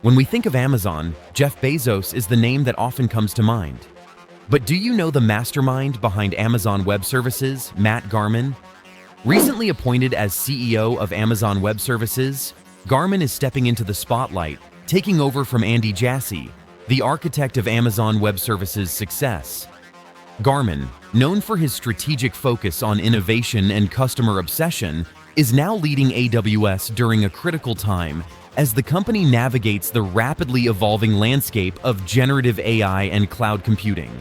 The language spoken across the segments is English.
When we think of Amazon, Jeff Bezos is the name that often comes to mind. But do you know the mastermind behind Amazon Web Services, Matt Garman? Recently appointed as CEO of Amazon Web Services, Garman is stepping into the spotlight, taking over from Andy Jassy, the architect of Amazon Web Services' success. Garman, known for his strategic focus on innovation and customer obsession, is now leading AWS during a critical time as the company navigates the rapidly evolving landscape of generative AI and cloud computing.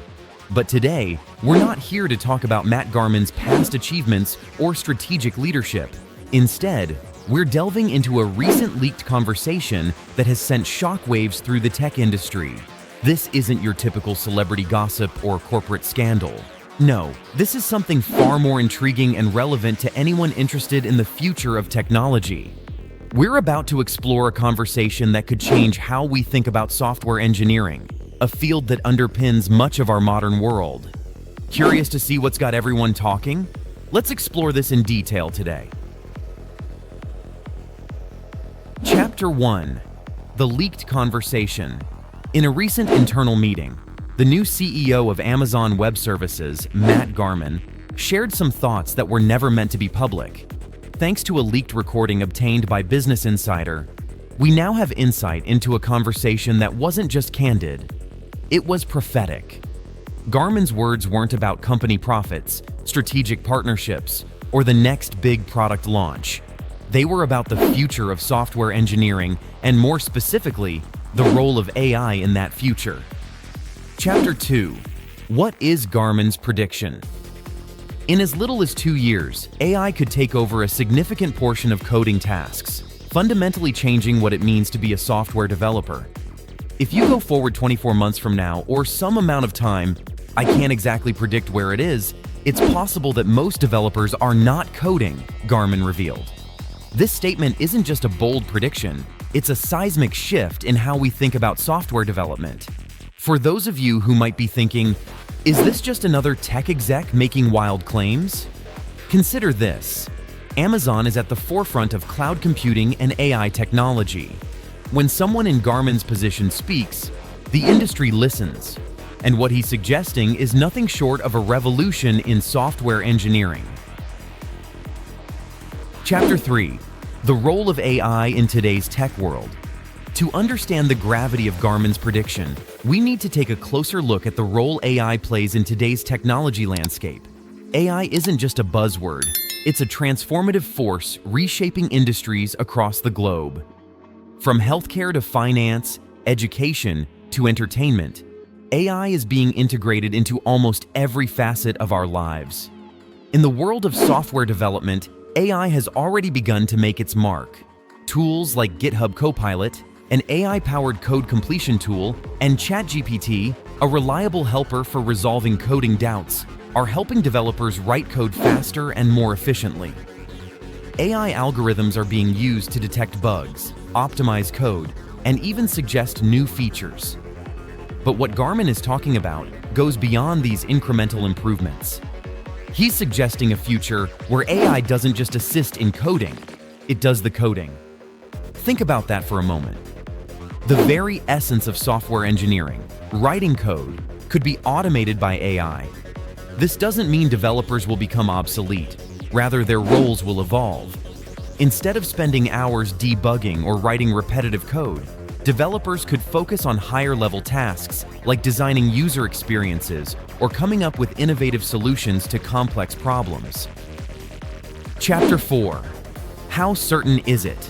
But today, we're not here to talk about Matt Garman's past achievements or strategic leadership. Instead, we're delving into a recent leaked conversation that has sent shockwaves through the tech industry. This isn't your typical celebrity gossip or corporate scandal. No, this is something far more intriguing and relevant to anyone interested in the future of technology. We're about to explore a conversation that could change how we think about software engineering, a field that underpins much of our modern world. Curious to see what's got everyone talking? Let's explore this in detail today. Chapter 1. The Leaked Conversation. In a recent internal meeting, the new CEO of Amazon Web Services, Matt Garman, shared some thoughts that were never meant to be public. Thanks to a leaked recording obtained by Business Insider, we now have insight into a conversation that wasn't just candid, it was prophetic. Garman's words weren't about company profits, strategic partnerships, or the next big product launch. They were about the future of software engineering and, more specifically, the role of AI in that future. Chapter 2. What is Garman's prediction? In as little as 2 years, AI could take over a significant portion of coding tasks, fundamentally changing what it means to be a software developer. If you go forward 24 months from now, or some amount of time, I can't exactly predict where it is, it's possible that most developers are not coding, Garman revealed. This statement isn't just a bold prediction, it's a seismic shift in how we think about software development. For those of you who might be thinking, is this just another tech exec making wild claims? Consider this. Amazon is at the forefront of cloud computing and AI technology. When someone in Garman's position speaks, the industry listens, and what he's suggesting is nothing short of a revolution in software engineering. Chapter 3. The role of AI in today's tech world. To understand the gravity of Garman's prediction, we need to take a closer look at the role AI plays in today's technology landscape. AI isn't just a buzzword, it's a transformative force reshaping industries across the globe. From healthcare to finance, education to entertainment, AI is being integrated into almost every facet of our lives. In the world of software development, AI has already begun to make its mark. Tools like GitHub Copilot, an AI-powered code completion tool, and ChatGPT, a reliable helper for resolving coding doubts, are helping developers write code faster and more efficiently. AI algorithms are being used to detect bugs, optimize code, and even suggest new features. But what Garman is talking about goes beyond these incremental improvements. He's suggesting a future where AI doesn't just assist in coding, it does the coding. Think about that for a moment. The very essence of software engineering, writing code, could be automated by AI. This doesn't mean developers will become obsolete. Rather, their roles will evolve. Instead of spending hours debugging or writing repetitive code, developers could focus on higher-level tasks like designing user experiences or coming up with innovative solutions to complex problems. Chapter 4. How certain is it?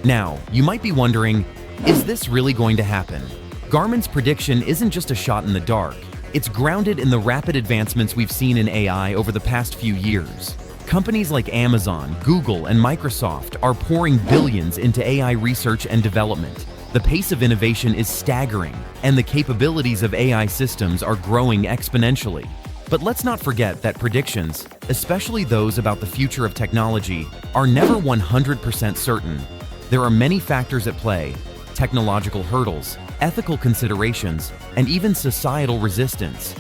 Now, you might be wondering, is this really going to happen? Garman's prediction isn't just a shot in the dark. It's grounded in the rapid advancements we've seen in AI over the past few years. Companies like Amazon, Google, and Microsoft are pouring billions into AI research and development. The pace of innovation is staggering, and the capabilities of AI systems are growing exponentially. But let's not forget that predictions, especially those about the future of technology, are never 100% certain. There are many factors at play: technological hurdles, ethical considerations, and even societal resistance.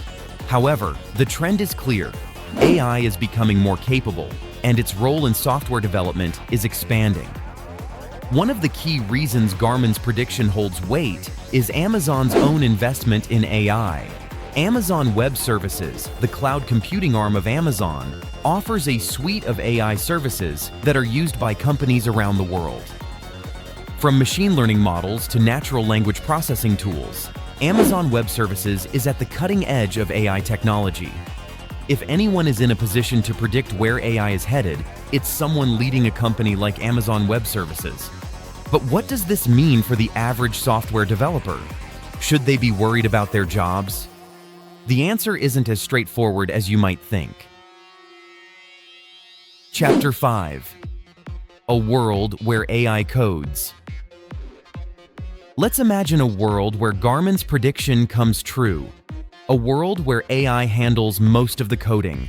However, the trend is clear. AI is becoming more capable, and its role in software development is expanding. One of the key reasons Garmin's prediction holds weight is Amazon's own investment in AI. Amazon Web Services, the cloud computing arm of Amazon, offers a suite of AI services that are used by companies around the world. From machine learning models to natural language processing tools, Amazon Web Services is at the cutting edge of AI technology. If anyone is in a position to predict where AI is headed, it's someone leading a company like Amazon Web Services. But what does this mean for the average software developer? Should they be worried about their jobs? The answer isn't as straightforward as you might think. Chapter 5: A world where AI codes. Let's imagine a world where Garmin's prediction comes true. A world where AI handles most of the coding.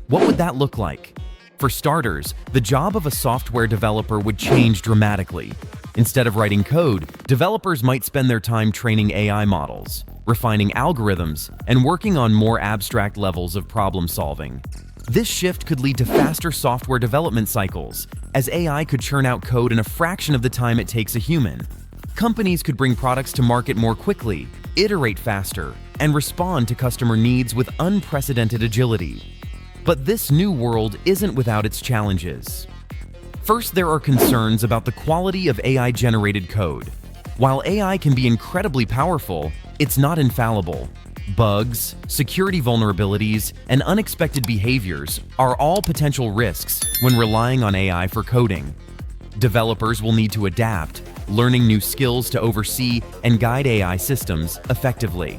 What would that look like? For starters, the job of a software developer would change dramatically. Instead of writing code, developers might spend their time training AI models, refining algorithms, and working on more abstract levels of problem solving. This shift could lead to faster software development cycles, as AI could churn out code in a fraction of the time it takes a human. Companies could bring products to market more quickly, iterate faster, and respond to customer needs with unprecedented agility. But this new world isn't without its challenges. First, there are concerns about the quality of AI-generated code. While AI can be incredibly powerful, it's not infallible. Bugs, security vulnerabilities, and unexpected behaviors are all potential risks when relying on AI for coding. Developers will need to adapt, learning new skills to oversee and guide AI systems effectively.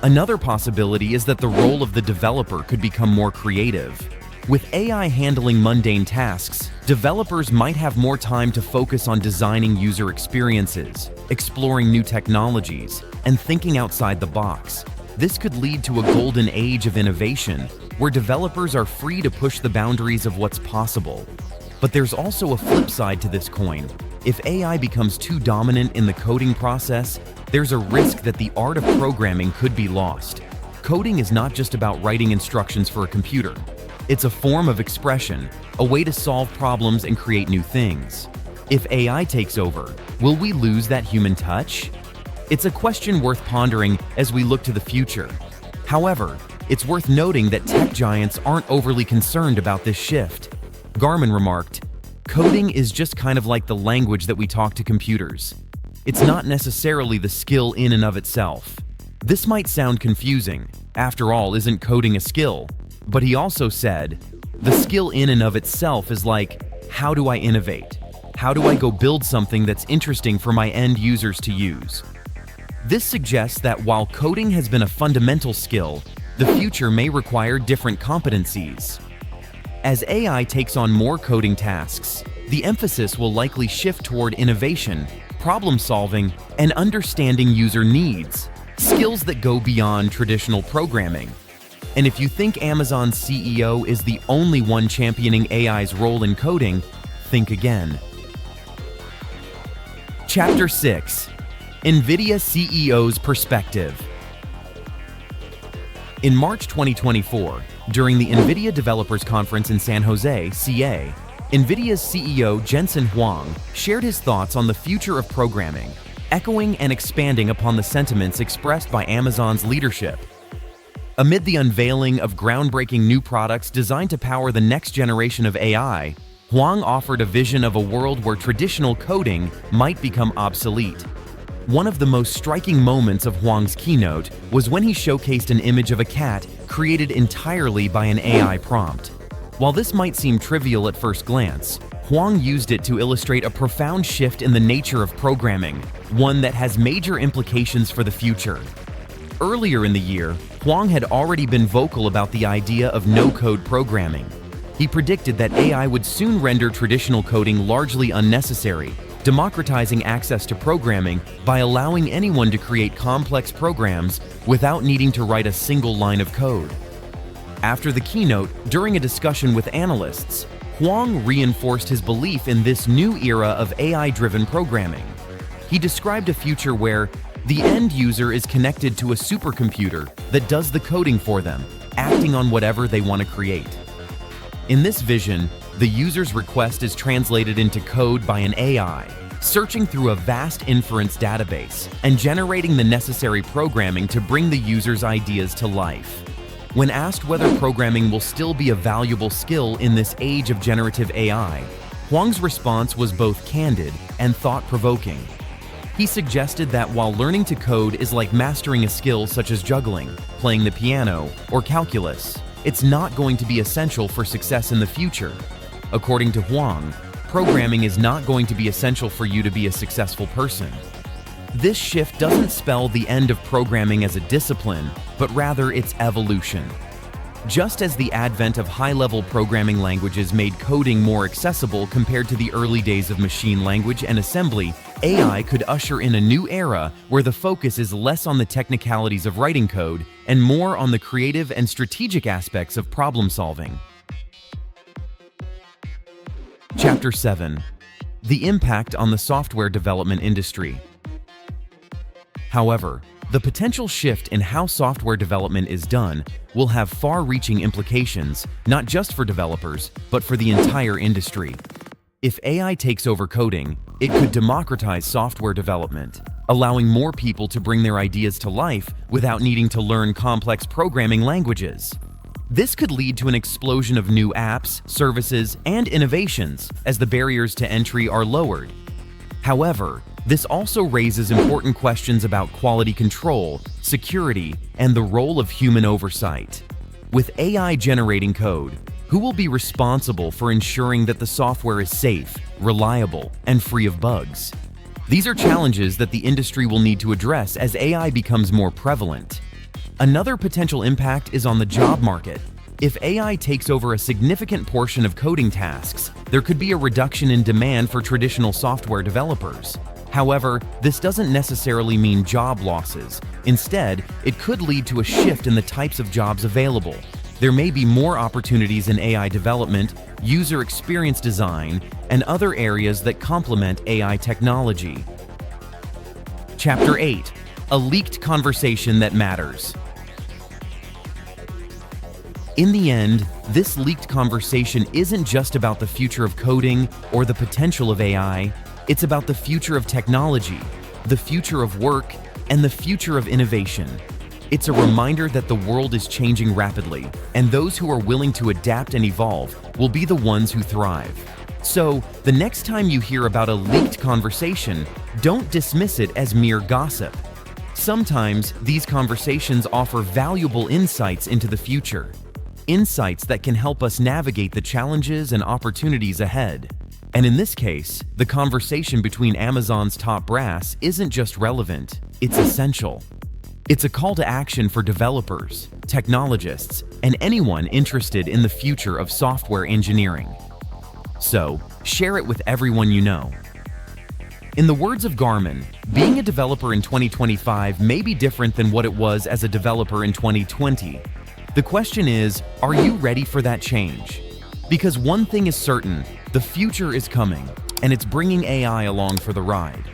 Another possibility is that the role of the developer could become more creative. With AI handling mundane tasks, developers might have more time to focus on designing user experiences, exploring new technologies, and thinking outside the box. This could lead to a golden age of innovation, where developers are free to push the boundaries of what's possible. But there's also a flip side to this coin. If AI becomes too dominant in the coding process, there's a risk that the art of programming could be lost. Coding is not just about writing instructions for a computer. It's a form of expression, a way to solve problems and create new things. If AI takes over, will we lose that human touch? It's a question worth pondering as we look to the future. However, it's worth noting that tech giants aren't overly concerned about this shift. Garmin remarked, "Coding is just kind of like the language that we talk to computers. It's not necessarily the skill in and of itself." This might sound confusing. After all, isn't coding a skill? But he also said, the skill in and of itself is like, how do I innovate? How do I go build something that's interesting for my end users to use? This suggests that while coding has been a fundamental skill, the future may require different competencies. As AI takes on more coding tasks, the emphasis will likely shift toward innovation, problem solving, and understanding user needs, skills that go beyond traditional programming. And if you think Amazon's CEO is the only one championing AI's role in coding, think again. Chapter 6: Nvidia CEO's Perspective. In March 2024, during the Nvidia Developers Conference in San Jose, CA, Nvidia's CEO Jensen Huang shared his thoughts on the future of programming, echoing and expanding upon the sentiments expressed by Amazon's leadership. Amid the unveiling of groundbreaking new products designed to power the next generation of AI, Huang offered a vision of a world where traditional coding might become obsolete. One of the most striking moments of Huang's keynote was when he showcased an image of a cat created entirely by an AI prompt. While this might seem trivial at first glance, Huang used it to illustrate a profound shift in the nature of programming, one that has major implications for the future. Earlier in the year, Huang had already been vocal about the idea of no-code programming. He predicted that AI would soon render traditional coding largely unnecessary, democratizing access to programming by allowing anyone to create complex programs without needing to write a single line of code. After the keynote, during a discussion with analysts, Huang reinforced his belief in this new era of AI-driven programming. He described a future where the end user is connected to a supercomputer that does the coding for them, acting on whatever they want to create. In this vision, the user's request is translated into code by an AI, searching through a vast inference database and generating the necessary programming to bring the user's ideas to life. When asked whether programming will still be a valuable skill in this age of generative AI, Huang's response was both candid and thought-provoking. He suggested that while learning to code is like mastering a skill such as juggling, playing the piano, or calculus, it's not going to be essential for success in the future. According to Huang, programming is not going to be essential for you to be a successful person. This shift doesn't spell the end of programming as a discipline, but rather its evolution. Just as the advent of high-level programming languages made coding more accessible compared to the early days of machine language and assembly, AI could usher in a new era where the focus is less on the technicalities of writing code and more on the creative and strategic aspects of problem-solving. Chapter 7. The impact on the software development industry. However, the potential shift in how software development is done will have far-reaching implications, not just for developers, but for the entire industry. If AI takes over coding, it could democratize software development, allowing more people to bring their ideas to life without needing to learn complex programming languages. This could lead to an explosion of new apps, services, and innovations as the barriers to entry are lowered. However, this also raises important questions about quality control, security, and the role of human oversight. With AI generating code, who will be responsible for ensuring that the software is safe, reliable, and free of bugs? These are challenges that the industry will need to address as AI becomes more prevalent. Another potential impact is on the job market. If AI takes over a significant portion of coding tasks, there could be a reduction in demand for traditional software developers. However, this doesn't necessarily mean job losses. Instead, it could lead to a shift in the types of jobs available. There may be more opportunities in AI development, user experience design, and other areas that complement AI technology. Chapter 8. A leaked conversation that matters. In the end, this leaked conversation isn't just about the future of coding or the potential of AI. It's about the future of technology, the future of work, and the future of innovation. It's a reminder that the world is changing rapidly, and those who are willing to adapt and evolve will be the ones who thrive. So, the next time you hear about a leaked conversation, don't dismiss it as mere gossip. Sometimes, these conversations offer valuable insights into the future. Insights that can help us navigate the challenges and opportunities ahead. And in this case, the conversation between Amazon's top brass isn't just relevant, it's essential. It's a call to action for developers, technologists, and anyone interested in the future of software engineering. So, share it with everyone you know. In the words of Garmin, being a developer in 2025 may be different than what it was as a developer in 2020. The question is, are you ready for that change? Because one thing is certain, the future is coming, and it's bringing AI along for the ride.